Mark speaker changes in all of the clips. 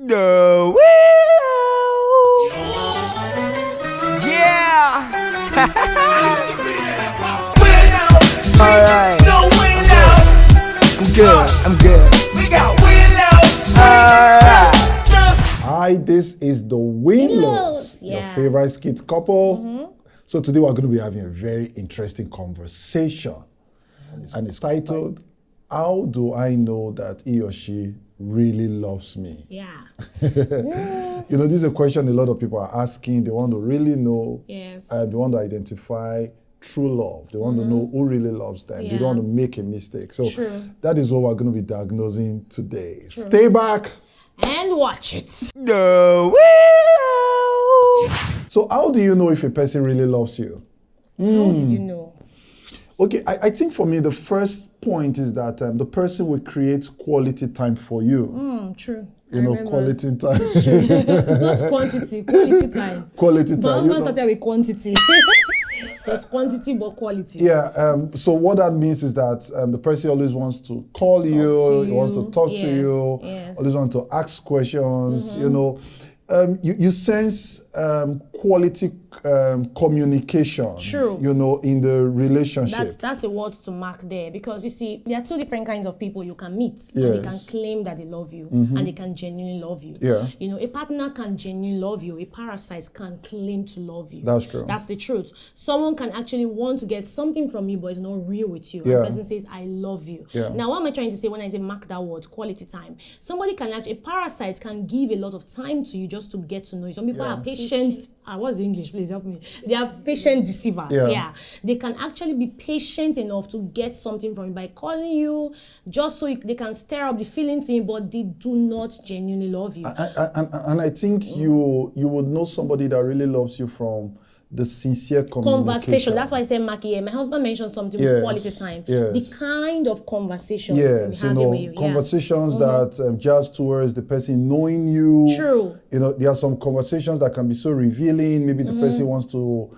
Speaker 1: The Winlos! Yeah! Winlos! Alright. The Winlos! I'm good. We got Winlos! Alright.
Speaker 2: Hi, this is the Winlos,
Speaker 3: Yeah.
Speaker 2: your favorite skit couple. So today we're going to be having a very interesting conversation. And it's titled, How Do I Know That He or She Really Loves Me?
Speaker 3: Yeah.
Speaker 2: You know, this is a question a lot of people are asking. They want to really know.
Speaker 3: Yes.
Speaker 2: They want to identify true love. They want to know who really loves them. They
Speaker 3: Yeah.
Speaker 2: don't want to make a mistake. So
Speaker 3: True.
Speaker 2: that is what we're going to be diagnosing today. Stay back.
Speaker 3: And watch it.
Speaker 1: The Winlos!
Speaker 2: So how do you know if a person really loves you?
Speaker 3: How did you know?
Speaker 2: Okay, I think for me, the first point is that the person will create quality time for you.
Speaker 3: True.
Speaker 2: You know, quality time.
Speaker 3: Not quantity, quality time.
Speaker 2: Quality
Speaker 3: But
Speaker 2: time.
Speaker 3: husband
Speaker 2: You know?
Speaker 3: started with quantity. There's quantity but quality.
Speaker 2: Yeah, so what that means is that the person always wants to call
Speaker 3: Talk
Speaker 2: you,
Speaker 3: to
Speaker 2: he wants to
Speaker 3: you.
Speaker 2: talk to
Speaker 3: Yes,
Speaker 2: you,
Speaker 3: yes.
Speaker 2: always want to ask questions, you know. You sense quality communication,
Speaker 3: True.
Speaker 2: you know, in the relationship.
Speaker 3: That's a word to mark there, because you see, there are two different kinds of people you can meet, and they can
Speaker 2: Yes.
Speaker 3: claim that they love you, and they can genuinely love you.
Speaker 2: Yeah.
Speaker 3: You know, a partner can genuinely love you, a parasite can claim to love you.
Speaker 2: That's true.
Speaker 3: That's the truth. Someone can actually want to get something from you, but it's not real with you.
Speaker 2: Yeah.
Speaker 3: And the person says, I love you.
Speaker 2: Yeah.
Speaker 3: Now, what am I trying to say when I say mark that word, quality time? Somebody can actually, a parasite can give a lot of time to you just to get to know you. Some people are patient. What's the English? Please help me. They are patient deceivers.
Speaker 2: Yeah.
Speaker 3: They can actually be patient enough to get something from you by calling you just so they can stir up the feelings in you, but they do not genuinely love you.
Speaker 2: And I think you would know somebody that really loves you from the sincere
Speaker 3: Conversation. That's why I say Maki here. My husband mentioned something with
Speaker 2: Yes.
Speaker 3: quality time.
Speaker 2: Yes.
Speaker 3: The kind of conversation
Speaker 2: Yes, you know, conversations that just towards the person knowing you.
Speaker 3: True.
Speaker 2: You know, there are some conversations that can be so revealing. Maybe the person wants to,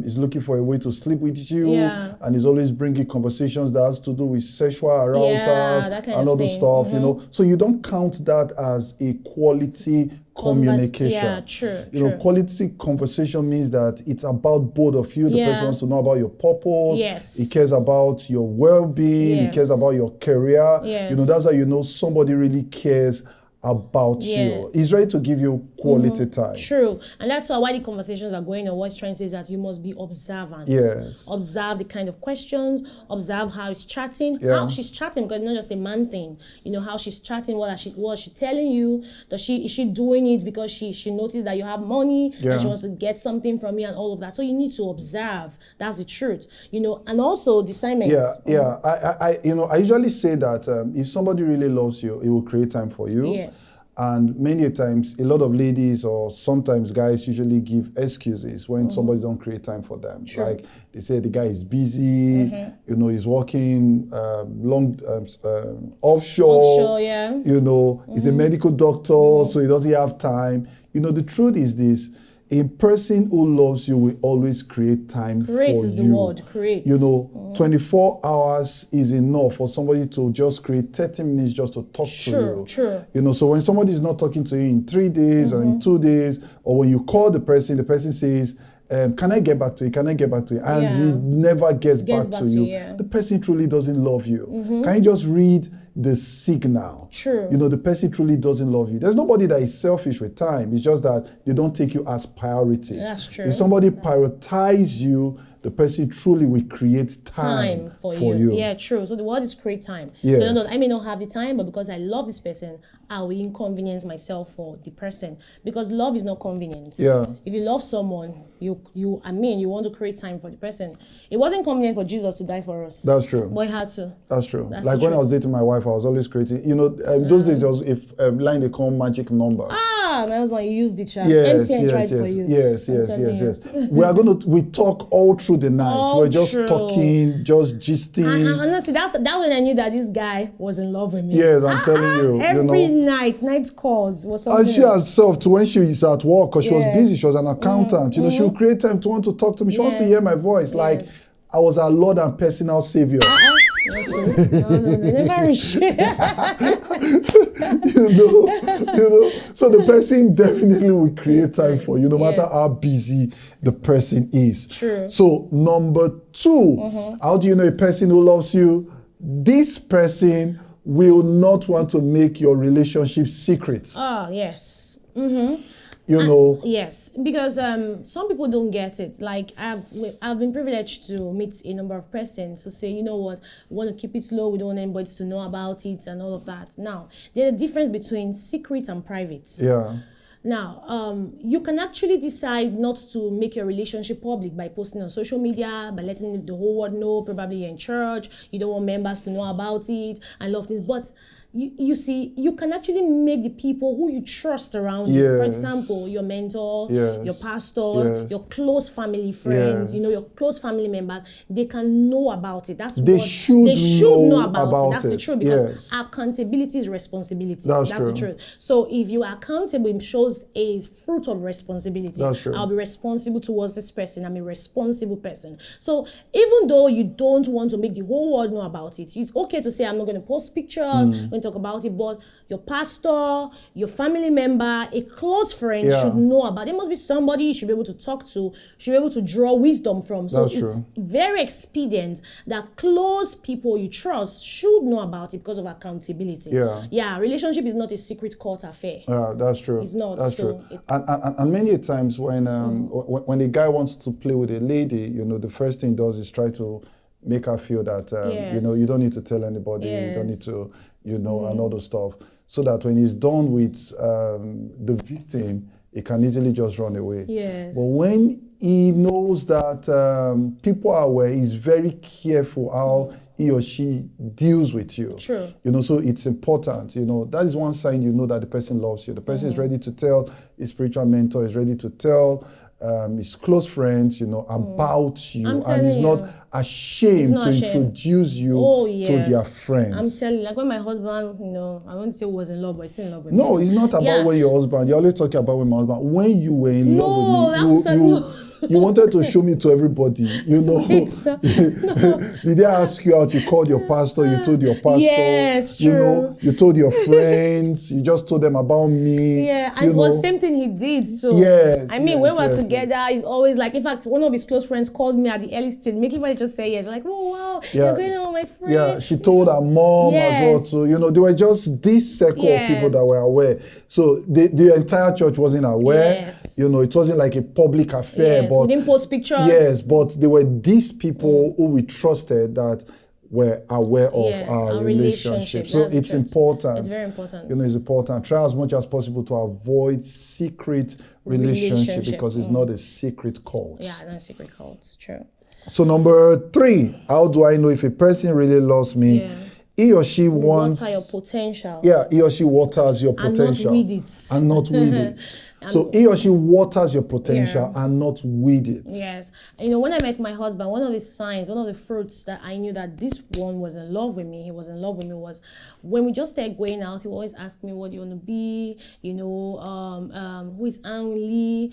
Speaker 2: is looking for a way to sleep with you,
Speaker 3: Yeah.
Speaker 2: and is always bringing conversations that has to do with sexual arousals
Speaker 3: that kind
Speaker 2: and
Speaker 3: of
Speaker 2: all the
Speaker 3: thing.
Speaker 2: stuff. You know, so you don't count that as a quality communication.
Speaker 3: Yeah, true.
Speaker 2: You know, quality conversation means that it's about both of you. The
Speaker 3: Yeah.
Speaker 2: person wants to know about your purpose.
Speaker 3: Yes.
Speaker 2: He cares about your well-being. He
Speaker 3: Yes.
Speaker 2: cares about your career.
Speaker 3: Yes.
Speaker 2: You know, that's how you know somebody really cares about you.
Speaker 3: Yes.
Speaker 2: He's ready to give you quality time.
Speaker 3: True. And that's why while the conversations are going on, what it's trying to say is that you must be observant.
Speaker 2: Yes.
Speaker 3: Observe the kind of questions, observe how he's chatting,
Speaker 2: Yeah.
Speaker 3: how she's chatting, because it's not just a man thing. You know, how she's chatting, what is she telling you? Is she doing it because she noticed that you have money
Speaker 2: Yeah.
Speaker 3: and she wants to get something from you and all of that. So you need to observe. That's the truth. You know, and also discernment.
Speaker 2: Yeah. I usually say that if somebody really loves you, it will create time for you.
Speaker 3: Yes.
Speaker 2: And many times, a lot of ladies or sometimes guys usually give excuses when somebody don't create time for them. Like they say the guy is busy, you know, he's working offshore,
Speaker 3: Yeah.
Speaker 2: you know, he's a medical doctor, so he doesn't have time. You know, the truth is this. A person who loves you will always create time
Speaker 3: Create
Speaker 2: for
Speaker 3: is
Speaker 2: you.
Speaker 3: the word, create.
Speaker 2: You know, 24 hours is enough for somebody to just create 30 minutes just to talk to you.
Speaker 3: True.
Speaker 2: You know, so when somebody is not talking to you in 3 days or in 2 days, or when you call the person says, can I get back to you? Can I get back to you? And he never gets back to you.
Speaker 3: Yeah.
Speaker 2: The person truly doesn't love you. Can you just read the signal?
Speaker 3: True.
Speaker 2: You know, the person truly doesn't love you. There's nobody that is selfish with time. It's just that they don't take you as priority.
Speaker 3: That's true.
Speaker 2: If somebody prioritizes you, the person truly will create time
Speaker 3: For you. Yeah, true. So the word is create time.
Speaker 2: Yes.
Speaker 3: So I may not have the time, but because I love this person, I will inconvenience myself for the person. Because love is not convenience.
Speaker 2: Yeah.
Speaker 3: If you love someone, you want to create time for the person. It wasn't convenient for Jesus to die for us.
Speaker 2: That's true.
Speaker 3: But he had to.
Speaker 2: That's true.
Speaker 3: That's
Speaker 2: Like
Speaker 3: the
Speaker 2: when I was dating my wife, I was always creating, you know, those days there was a line they call magic number.
Speaker 3: My husband, you used the child.
Speaker 2: Yes,
Speaker 3: MTN tried
Speaker 2: yes,
Speaker 3: for
Speaker 2: yes,
Speaker 3: you.
Speaker 2: yes,
Speaker 3: I'm
Speaker 2: yes,
Speaker 3: telling
Speaker 2: yes,
Speaker 3: you.
Speaker 2: yes. We talk all through the night.
Speaker 3: All
Speaker 2: We're just
Speaker 3: through.
Speaker 2: talking, just gisting.
Speaker 3: And honestly, that's when I knew that this guy was in love with me.
Speaker 2: Yes, I'm telling you.
Speaker 3: Every
Speaker 2: you know.
Speaker 3: night calls was something.
Speaker 2: And she
Speaker 3: else.
Speaker 2: herself, to when she is at work, because she was
Speaker 3: Yes.
Speaker 2: busy, she was an accountant, you know, she would create time to want to talk to me. She wants to
Speaker 3: Yes.
Speaker 2: hear my voice. Like,
Speaker 3: Yes.
Speaker 2: I was her Lord and personal Savior.
Speaker 3: No, they never reach.
Speaker 2: So the person definitely will create time for you, no matter
Speaker 3: Yes.
Speaker 2: how busy the person is.
Speaker 3: True.
Speaker 2: So number 2, how do you know a person who loves you? This person will not want to make your relationship secret.
Speaker 3: Oh, yes.
Speaker 2: You know,
Speaker 3: Yes, because some people don't get it. Like I've been privileged to meet a number of persons who say, you know what, we want to keep it low. We don't want anybody to know about it and all of that. Now, there's a difference between secret and private.
Speaker 2: yeah.
Speaker 3: Now, you can actually decide not to make your relationship public by posting on social media, by letting the whole world know. Probably you're in church, you don't want members to know about it and love things. But you see, you can actually make the people who you trust around you. For
Speaker 2: Yes.
Speaker 3: example, your mentor,
Speaker 2: Yes.
Speaker 3: your pastor,
Speaker 2: Yes.
Speaker 3: your close family friends,
Speaker 2: Yes.
Speaker 3: your close family members. They can know about it. That's
Speaker 2: They
Speaker 3: what
Speaker 2: should
Speaker 3: they should know
Speaker 2: know
Speaker 3: about
Speaker 2: about
Speaker 3: it. That's the
Speaker 2: it.
Speaker 3: truth, because
Speaker 2: Yes.
Speaker 3: accountability is responsibility.
Speaker 2: That's
Speaker 3: the
Speaker 2: true.
Speaker 3: truth. So if you are accountable, it shows a fruit of responsibility.
Speaker 2: That's true.
Speaker 3: I'll be responsible towards this person. I'm a responsible person. So even though you don't want to make the whole world know about it, it's okay to say, I'm not going to post pictures, I'm going to talk about it, but your pastor, your family member, a close friend
Speaker 2: Yeah.
Speaker 3: should know about it. There must be somebody you should be able to talk to, should be able to draw wisdom from. So
Speaker 2: That's
Speaker 3: it's
Speaker 2: true.
Speaker 3: very expedient that close people you trust should know about it because of accountability.
Speaker 2: Yeah.
Speaker 3: Relationship is not a secret court affair.
Speaker 2: That's true.
Speaker 3: It's not,
Speaker 2: That's
Speaker 3: so
Speaker 2: true. And many times when a guy wants to play with a lady, the first thing he does is try to make her feel that
Speaker 3: Yes.
Speaker 2: you don't need to tell anybody, you don't need
Speaker 3: Yes.
Speaker 2: to, and all those stuff. So that when he's done with the victim, he can easily just run away.
Speaker 3: Yes.
Speaker 2: But when he knows that people are aware, he's very careful how he or she deals with you.
Speaker 3: True.
Speaker 2: So it's important. That is one sign that the person loves you. The person is ready to tell his spiritual mentor, is ready to tell his close friends, about you,
Speaker 3: I'm
Speaker 2: and
Speaker 3: telling
Speaker 2: is not
Speaker 3: you.
Speaker 2: ashamed
Speaker 3: He's not
Speaker 2: to
Speaker 3: ashamed.
Speaker 2: introduce you
Speaker 3: Oh,
Speaker 2: to
Speaker 3: yes.
Speaker 2: their friends.
Speaker 3: I'm telling you, like when my husband, I won't say was in love, but he's still in love with me.
Speaker 2: No, it's not about
Speaker 3: Yeah.
Speaker 2: when your husband. You're always talking about when my husband. When you were in
Speaker 3: No,
Speaker 2: love with
Speaker 3: that's
Speaker 2: me,
Speaker 3: no.
Speaker 2: you wanted to show me to everybody.
Speaker 3: It's not-
Speaker 2: Did they ask you out? You called your pastor. You told your pastor.
Speaker 3: Yes, true.
Speaker 2: You told your friends. You just told them about me.
Speaker 3: Yeah, and it was the same thing he did. So
Speaker 2: Yes,
Speaker 3: I mean,
Speaker 2: yes,
Speaker 3: when we're
Speaker 2: yes,
Speaker 3: together, he's always like. In fact, one of his close friends called me at the early stage, making me just say yes. Like, oh wow,
Speaker 2: Yeah.
Speaker 3: you're going out with my friend.
Speaker 2: Yeah, she told her mom as well
Speaker 3: Yes.
Speaker 2: too. They were just this circle of people
Speaker 3: Yes.
Speaker 2: that were aware. So the entire church wasn't aware.
Speaker 3: Yes.
Speaker 2: It wasn't like a public affair.
Speaker 3: Yes,
Speaker 2: But
Speaker 3: we didn't post pictures.
Speaker 2: yes, but there were these people who we trusted that were aware of
Speaker 3: Yes,
Speaker 2: our
Speaker 3: our
Speaker 2: relationship.
Speaker 3: relationship.
Speaker 2: So
Speaker 3: That's the
Speaker 2: it's
Speaker 3: truth.
Speaker 2: important.
Speaker 3: It's very important.
Speaker 2: It's important. Try as much as possible to avoid secret relationship because it's not a secret cult.
Speaker 3: Yeah, not a secret cult. It's true.
Speaker 2: So number 3, how do I know if a person really loves me?
Speaker 3: Yeah.
Speaker 2: He or she wants.
Speaker 3: Water your potential.
Speaker 2: Yeah, he or she waters your
Speaker 3: And
Speaker 2: potential.
Speaker 3: not weed it.
Speaker 2: And not weed it. So he or she waters your potential and not weed it.
Speaker 3: Yes. When I met my husband, one of the signs, one of the fruits that I knew that this one was in love with me, he was in love with me, was when we just started going out, he always asked me, what do you want to be? Who is Anne Lee?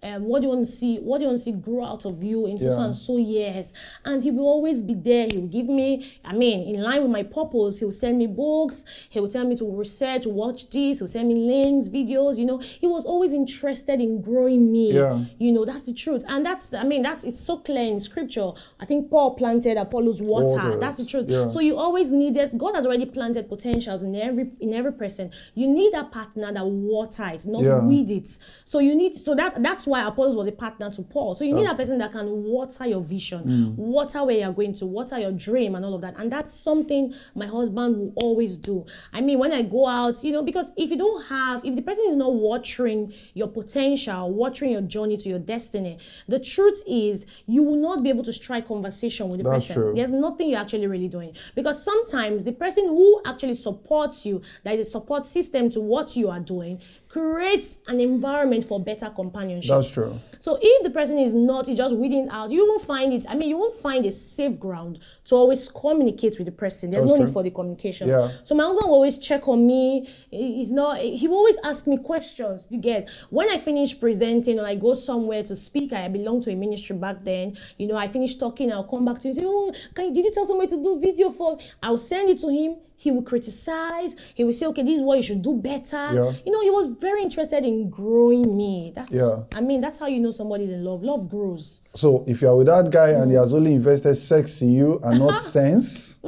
Speaker 3: What do you want to see? What do you want to see grow out of you into so and so years? And he will always be there. He will give me, in line with my purpose, he will send me books. He will tell me to research, watch this. He will send me links, videos. He was always interested in growing me.
Speaker 2: Yeah.
Speaker 3: That's the truth. And it's so clear in scripture. I think Paul planted, Apollos water. That's the truth.
Speaker 2: Yeah.
Speaker 3: So you always needed, God has already planted potentials in every person. You need a partner that water it, not weed it. So that's why Apollos was a partner to Paul. So you need a person that can water your vision, water where you're going to, water your dream and all of that. And that's something my husband will always do. When I go out, because if the person is not watering your potential, watering your journey to your destiny, the truth is you will not be able to strike conversation with the
Speaker 2: That's
Speaker 3: person.
Speaker 2: true.
Speaker 3: There's nothing you're actually really doing. Because sometimes the person who actually supports you, that is a support system to what you are doing, creates an environment for better companionship.
Speaker 2: That's true.
Speaker 3: So if the person is not, he's just weeding out, you won't find it. You won't find a safe ground to always communicate with the person. There's
Speaker 2: That's
Speaker 3: no
Speaker 2: true.
Speaker 3: need for the communication.
Speaker 2: Yeah.
Speaker 3: So my husband will always check on me. He will always ask me questions. questions. You get, when I finish presenting or I go somewhere to speak, I belong to a ministry back then. I finish talking, I'll come back to him and say, oh, did you tell somebody to do video for? I'll send it to him. He will criticize. He will say, okay, this is what you should do better.
Speaker 2: Yeah.
Speaker 3: He was very interested in growing me.
Speaker 2: Yeah.
Speaker 3: That's how you know somebody's in love. Love grows.
Speaker 2: So if you are with that guy and he has only invested sex in you and not sense,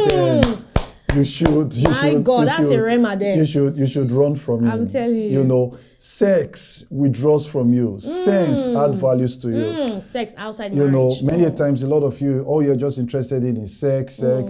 Speaker 2: then you should.
Speaker 3: That's a rema then.
Speaker 2: You should run from him.
Speaker 3: I'm telling you.
Speaker 2: Sex withdraws from you. Sense add values to you.
Speaker 3: Sex outside marriage.
Speaker 2: Many times a lot of you, all you're just interested in is sex, and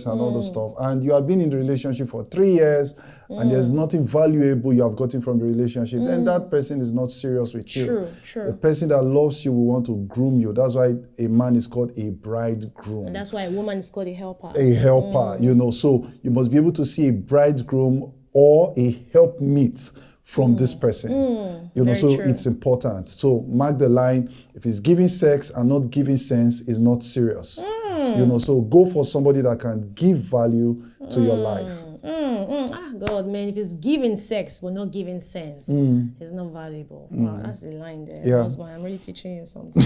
Speaker 2: all those stuff. And you have been in the relationship for 3 years and there's nothing valuable you have gotten from the relationship. Then that person is not serious with you.
Speaker 3: True.
Speaker 2: The person that loves you will want to groom you. That's why a man is called a bridegroom.
Speaker 3: And that's why a woman is called a helper.
Speaker 2: A helper, So you must be able to see a bridegroom or a helpmeet from this person. So true. It's important. So mark the line. If he's giving sex and not giving sense, is not serious. So go for somebody that can give value to your life.
Speaker 3: God, man, if it's giving sex but not giving sense, it's not valuable. Wow, that's the line there.
Speaker 2: Yeah.
Speaker 3: Husband, I'm really teaching you something.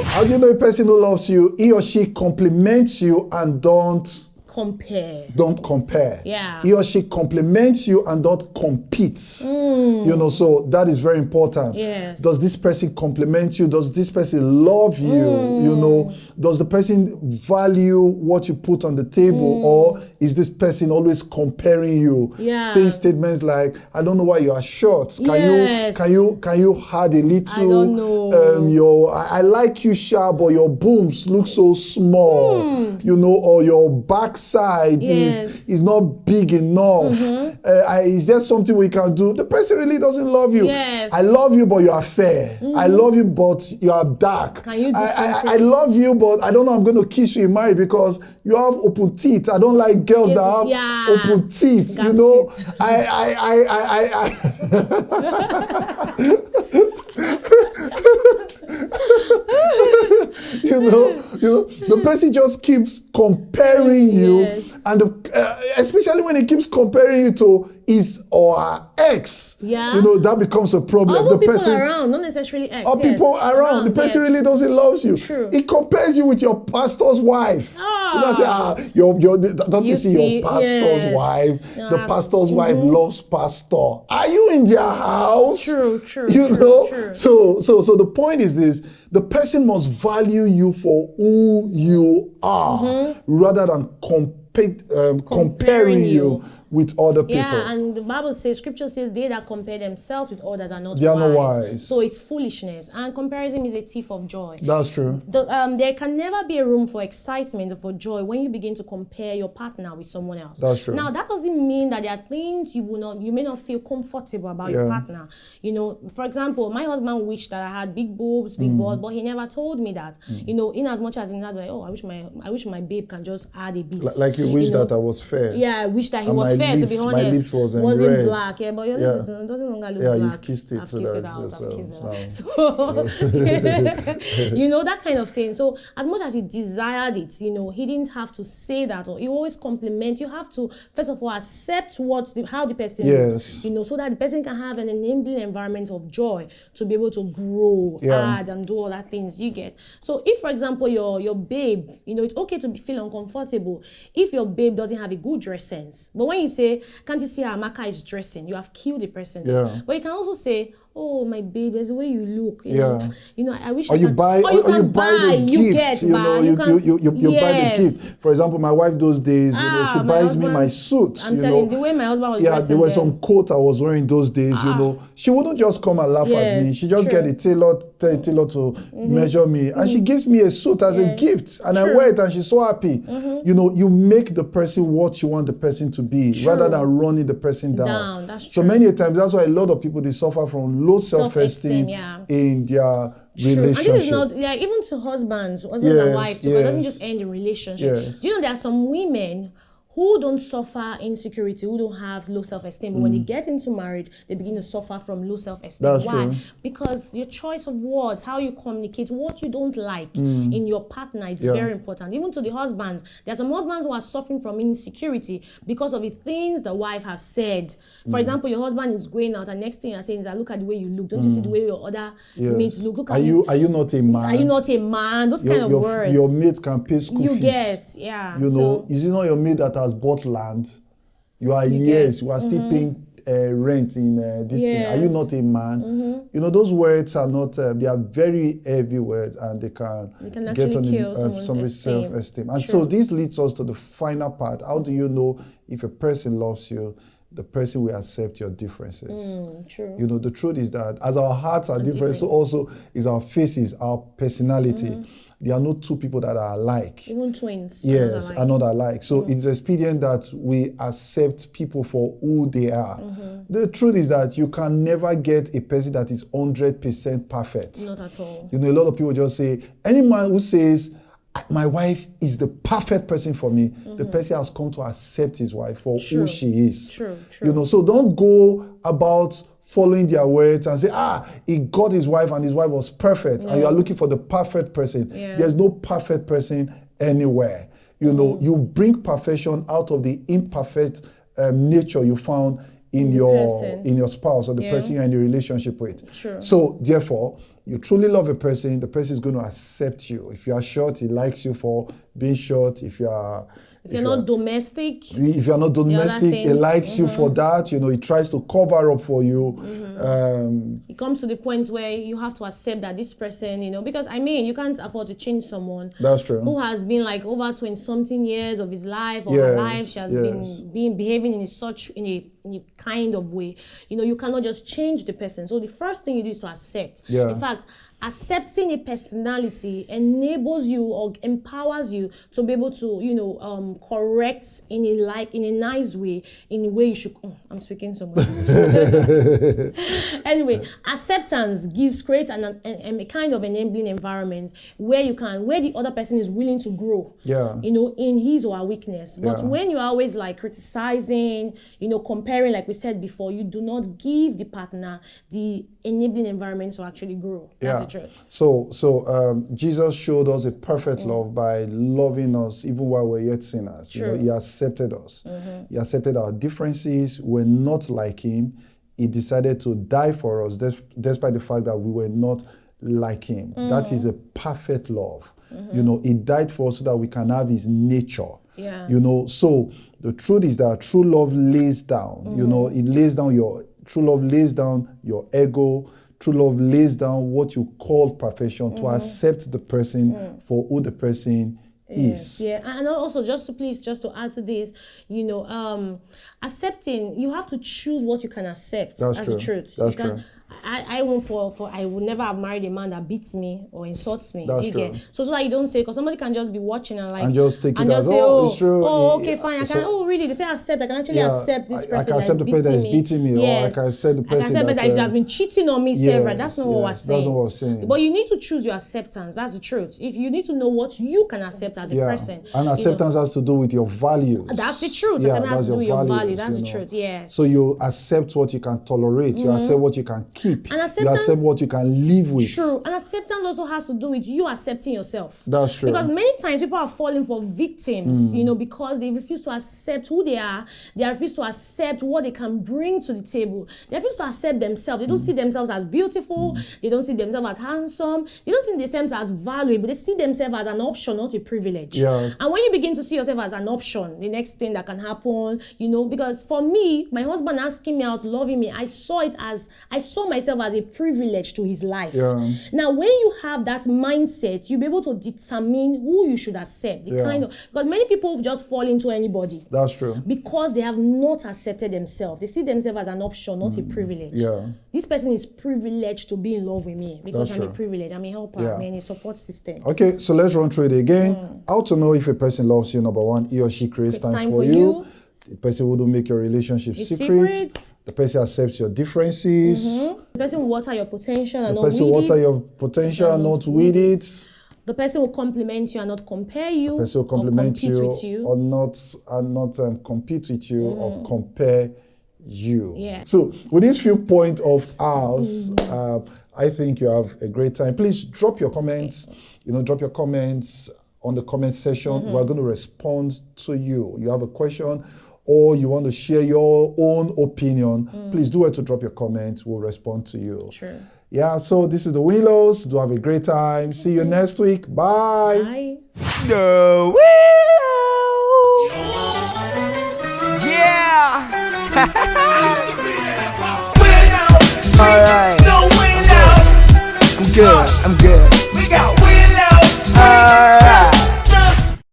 Speaker 2: How do you know a person who loves you? He or she compliments you and don't compare.
Speaker 3: Yeah.
Speaker 2: He or she compliments you and don't compete. So that is very important.
Speaker 3: Yes.
Speaker 2: Does this person compliment you? Does this person love you? Does the person value what you put on the table, or is this person always comparing you?
Speaker 3: Yeah.
Speaker 2: Saying statements like, I don't know why you are short. Can you add a little?
Speaker 3: I don't know.
Speaker 2: I like you sharp, but your booms look so small. Or your backside is not big enough. Is there something we can do? The person really doesn't love you.
Speaker 3: Yes.
Speaker 2: I love you, but you are fair. I love you, but you are dark.
Speaker 3: Can you do something?
Speaker 2: I love you, but I don't know I'm going to kiss you in marriage because you have open teeth. I don't like girls that have open teeth. The person just keeps comparing you, and especially when he keeps comparing you to his or her ex, that becomes a problem.
Speaker 3: Or people around, not necessarily ex.
Speaker 2: Or people around. The person really doesn't love you.
Speaker 3: True.
Speaker 2: He compares you with your pastor's wife. Don't you see your pastor's wife?
Speaker 3: No,
Speaker 2: the pastor's wife loves pastor. Are you in their house?
Speaker 3: True.
Speaker 2: So the point is this: the person must value you for who you are, rather than comparing you with other people.
Speaker 3: Yeah, and the Bible says, Scripture says, they that compare themselves with others are not
Speaker 2: wise.
Speaker 3: So it's foolishness. And comparison is a thief of joy.
Speaker 2: That's true.
Speaker 3: There can never be a room for excitement or for joy when you begin to compare your partner with someone else.
Speaker 2: That's true.
Speaker 3: Now, that doesn't mean that there are things you may not feel comfortable about your partner. For example, my husband wished that I had big boobs, big balls, but he never told me that. In as much as he had like, I wish my babe can just add a bit.
Speaker 2: Like you wish that I was fair.
Speaker 3: Yeah, I wish that he was fair, to be honest.
Speaker 2: My lips wasn't
Speaker 3: red. Black, but your lips doesn't longer look black.
Speaker 2: You've kissed it. I've kissed it out.
Speaker 3: So, that kind of thing. So as much as he desired it, he didn't have to say that, or he always compliment. You have to, first of all, accept how the person is, so that the person can have an enabling environment of joy to be able to grow, add, and do all that things you get. So if, for example, your babe, it's okay to feel uncomfortable if your babe doesn't have a good dress sense. But when you say, can't you see how Amaka is dressing? You have killed the person.
Speaker 2: Yeah.
Speaker 3: But you can also say, oh, my babe, there's the way you look. I wish.
Speaker 2: Or you buy the gift. You buy the gift. For example, my wife those days, she buys me my suit.
Speaker 3: I'm telling you, the way my husband was dressing.
Speaker 2: There were some coat I was wearing those days. She wouldn't just come and laugh at me. She just get a tailor to measure me, and she gives me a suit as a gift, and I wear it, and she's so happy. You make the person what you want the person to be, rather than running the person down.
Speaker 3: That's true.
Speaker 2: So many times, that's why a lot of people, they suffer from low self-esteem in their relationship.
Speaker 3: And this is not, even to husbands and wives, because it doesn't just end in relationships. Do you know there are some women who don't suffer insecurity, who don't have low self-esteem, but when they get into marriage, they begin to suffer from low self-esteem.
Speaker 2: That's
Speaker 3: Why?
Speaker 2: true.
Speaker 3: Because your choice of words, how you communicate, what you don't like in your partner, it's very important. Even to the husbands, there are some husbands who are suffering from insecurity because of the things the wife has said. For example, your husband is going out, and next thing you're saying is, look at the way you look. Don't you see the way your other mates look? Look
Speaker 2: Are
Speaker 3: at
Speaker 2: you not a man?
Speaker 3: Are you not a man? Those kind of words.
Speaker 2: Your mate can pay school
Speaker 3: You
Speaker 2: fees.
Speaker 3: get, yeah.
Speaker 2: You know, is it not your mate that has bought land? You are you are still paying rent in this thing. Are you not a man? You know, those words are not. They are very heavy words, and they can get on somebody's self-esteem. And so this leads us to the final part. How do you know if a person loves you? The person will accept your differences.
Speaker 3: True.
Speaker 2: You know, the truth is that as our hearts are different, so also is our faces, our personality. There are no two people that are alike.
Speaker 3: Even twins.
Speaker 2: Yes, are not alike. So it's expedient that we accept people for who they are. The truth is that you can never get a person that is 100% perfect.
Speaker 3: Not at all.
Speaker 2: You know, a lot of people just say, any man who says, my wife is the perfect person for me, the person has come to accept his wife for who she is.
Speaker 3: True.
Speaker 2: You know, so don't go about following their words and say, he got his wife and his wife was perfect, and you are looking for the perfect person. There's no perfect person anywhere. You know, you bring perfection out of the imperfect nature you found in your spouse or the person you're in a relationship with.
Speaker 3: Sure.
Speaker 2: So therefore, you truly love a person, the person is going to accept you. If you are short, he likes you for being short. If you're
Speaker 3: not domestic,
Speaker 2: he likes you for that. You know, he tries to cover up for you.
Speaker 3: It comes to the point where you have to accept that this person, you know, because I mean, you can't afford to change someone.
Speaker 2: That's true.
Speaker 3: Who has been like over 20-something years of his life or her life. She has been behaving in a kind of way. You know, you cannot just change the person. So the first thing you do is to accept. In fact, accepting a personality enables you or empowers you to be able to, you know, correct in a nice way, in a way you should. I'm speaking so much. Anyway, acceptance creates a kind of enabling environment where the other person is willing to grow. You know, in his or her weakness. But when you're always like criticizing, you know, comparing, like we said before, you do not give the partner the enabling environment to actually grow. That's the truth.
Speaker 2: So Jesus showed us a perfect love by loving us even while we're yet sinners. You know, he accepted us. He accepted our differences. We're not like him. He decided to die for us despite the fact that we were not like him. That is a perfect love. You know, he died for us so that we can have his nature. You know, so the truth is that true love lays down. You know, it lays down true love lays down your ego. True love lays down what you call perfection to accept the person for who the person is.
Speaker 3: And also just to add to this, you know, accepting, you have to choose what you can accept. That's the truth.
Speaker 2: That's true.
Speaker 3: I would never have married a man that beats me or insults me.
Speaker 2: That's true.
Speaker 3: So that you don't say, because somebody can just be watching and
Speaker 2: just take it as,
Speaker 3: say,
Speaker 2: it's true.
Speaker 3: Oh, okay, fine. Really? They say accept. I can actually accept this person.
Speaker 2: I can accept the person that is beating me. Or I can accept the person
Speaker 3: that has been cheating on me several. That's not what we're saying.
Speaker 2: That's not what we're saying.
Speaker 3: But you need to choose your acceptance. That's the truth. If you need to know what you can accept as a person.
Speaker 2: And acceptance has to do with your values.
Speaker 3: That's the truth. Acceptance has to do with your value. That's the truth. Yes.
Speaker 2: So you accept what you can tolerate. You accept what you can keep. And acceptance, you accept what you can live with.
Speaker 3: True. And acceptance also has to do with you accepting yourself.
Speaker 2: That's true.
Speaker 3: Because many times people are falling for victims, you know, because they refuse to accept who they are. They refuse to accept what they can bring to the table. They refuse to accept themselves. They don't see themselves as beautiful. They don't see themselves as handsome. They don't see themselves as valuable. They see themselves as an option, not a privilege. And when you begin to see yourself as an option, the next thing that can happen, you know, because for me, my husband asking me out, loving me, I saw myself as a privilege to his life. Now, when you have that mindset, you'll be able to determine who you should accept. Because many people just fall into anybody.
Speaker 2: That's true.
Speaker 3: Because they have not accepted themselves. They see themselves as an option, not a privilege. This person is privileged to be in love with me because I'm a privilege. I'm a helper. I'm in a support system.
Speaker 2: Okay, so let's run through it again. How to know if a person loves you? Number one, he or she creates time for you. The person who don't make your relationship secret. The person accepts your differences.
Speaker 3: The person will water your potential and not
Speaker 2: weed it. The person water your potential, not weed it.
Speaker 3: the person will compliment you and not compare you.
Speaker 2: The person will
Speaker 3: or
Speaker 2: compliment
Speaker 3: compete
Speaker 2: you,
Speaker 3: with you.
Speaker 2: or not compete with you or compare you.
Speaker 3: Yeah.
Speaker 2: So with these few points of ours, I think you have a great time. Please drop your comments. Drop your comments on the comment section. We're going to respond to you. You have a question or you want to share your own opinion, please do it to drop your comments. We'll respond to you.
Speaker 3: Sure.
Speaker 2: Yeah, so this is the Winlos. Do have a great time. See you next week. Bye.
Speaker 3: Bye.
Speaker 1: The Winlos. Yeah.